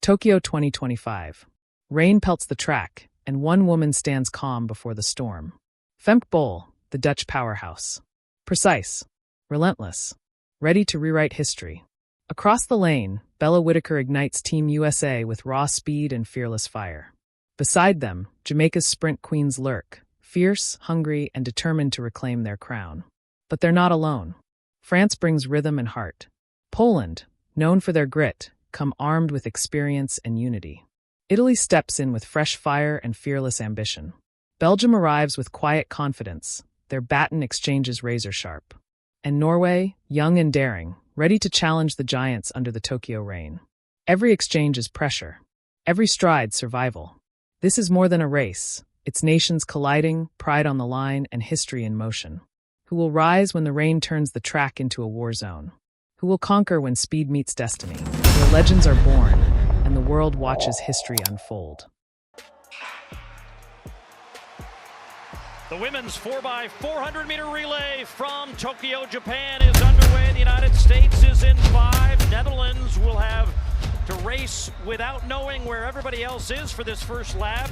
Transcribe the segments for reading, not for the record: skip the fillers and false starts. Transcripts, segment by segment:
Tokyo 2025. Rain pelts the track, and one woman stands calm before the storm. Femke Bol, the Dutch powerhouse. Precise, relentless, ready to rewrite history. Across the lane, Bella Whittaker ignites Team USA with raw speed and fearless fire. Beside them, Jamaica's sprint queens lurk, fierce, hungry, and determined to reclaim their crown. But they're not alone. France brings rhythm and heart. Poland, known for their grit, come armed with experience and unity. Italy steps in with fresh fire and fearless ambition. Belgium arrives with quiet confidence, their baton exchanges razor-sharp. And Norway, young and daring, ready to challenge the giants under the Tokyo rain. Every exchange is pressure. Every stride, survival. This is more than a race. It's nations colliding, pride on the line, and history in motion. Who will rise when the rain turns the track into a war zone? Who will conquer when speed meets destiny? Where legends are born, and the world watches history unfold. The women's 4x400m relay from Tokyo, Japan is underway. The United States is in 5. Netherlands will have to race without knowing where everybody else is for this first lap,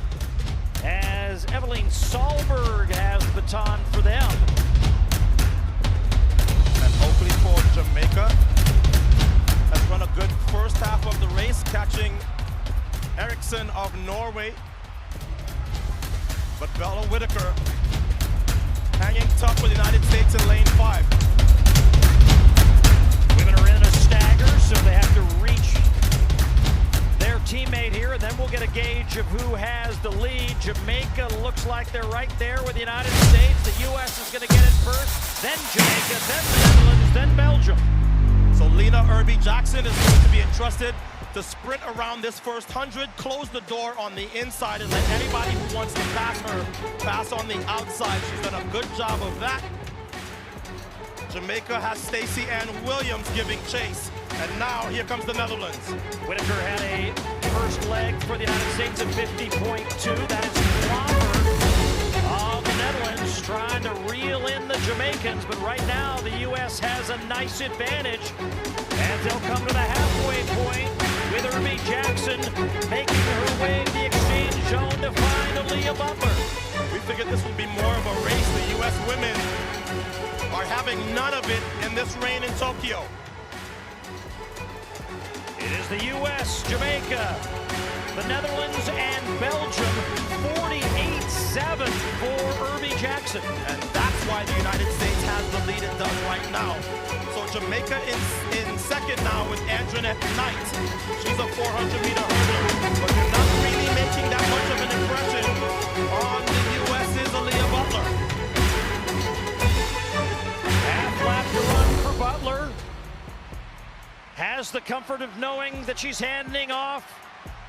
as Evelyn Solberg has the baton for them. And hopefully for Jamaica, has run a good first half of the race, catching Eriksson of Norway. But Bella Whittaker hanging tough with the United States in lane 5. Women are in a stagger, so they have to reach their teammate here, and then we'll get a gauge of who has the lead. Jamaica looks like they're right there with the United States. The U.S. is going to get it first, then Jamaica, then the Netherlands, then Belgium. So Lynna Irby-Jackson is going to be entrusted to sprint around this first 100, close the door on the inside, and let anybody who wants to pass her pass on the outside. She's done a good job of that. Jamaica has Stacey Ann Williams giving chase. And now here comes the Netherlands. Whittaker had a first leg for the United States at 50.2. That is clobbered of the Netherlands, trying to reel in the Jamaicans. But right now the U.S. has a nice advantage as they'll come to the halfway point with Irby-Jackson making her way to the exchange zone to find Aaliyah Butler. We figured this would be more of a race. The U.S. women are having none of it in this rain in Tokyo. It is the U.S., Jamaica, the Netherlands, and Belgium, 48-7 for Irby-Jackson. And that's why the United States has the lead it does right now. So Jamaica in second now with Antoinette Knight. She's a 400-meter hurdler, but they're not really making that much of an impression on the U.S.'s Aaliyah Butler. Half lap to run for Butler. Has the comfort of knowing that she's handing off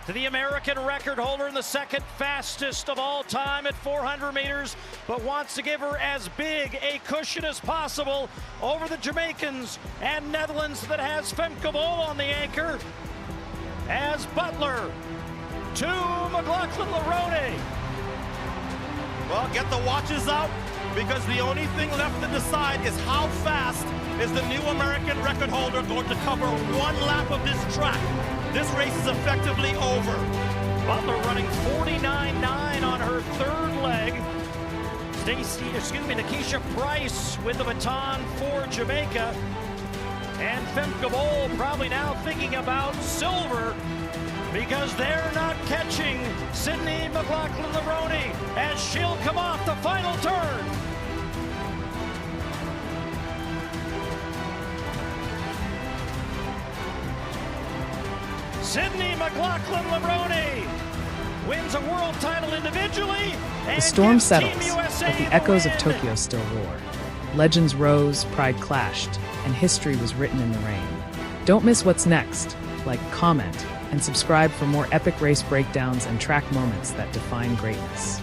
to the American record holder in the second fastest of all time at 400 meters, but wants to give her as big a cushion as possible over the Jamaicans and Netherlands that has Femke Bol on the anchor, as Butler to McLaughlin-Levrone. Well, get the watches out, because the only thing left to decide is how fast is the new American record holder going to cover one lap of this track. This race is effectively over. Butler running 49.9 on her third leg. Nikisha Price with the baton for Jamaica. And Femke Bol probably now thinking about silver, because they're not catching Sydney McLaughlin-Levrone as she'll come off the final turn. Sydney McLaughlin-Levrone wins a world title individually. The storm settles, but the echoes of Tokyo still roar. Legends rose, pride clashed, and history was written in the rain. Don't miss what's next. Like, comment, and subscribe for more epic race breakdowns and track moments that define greatness.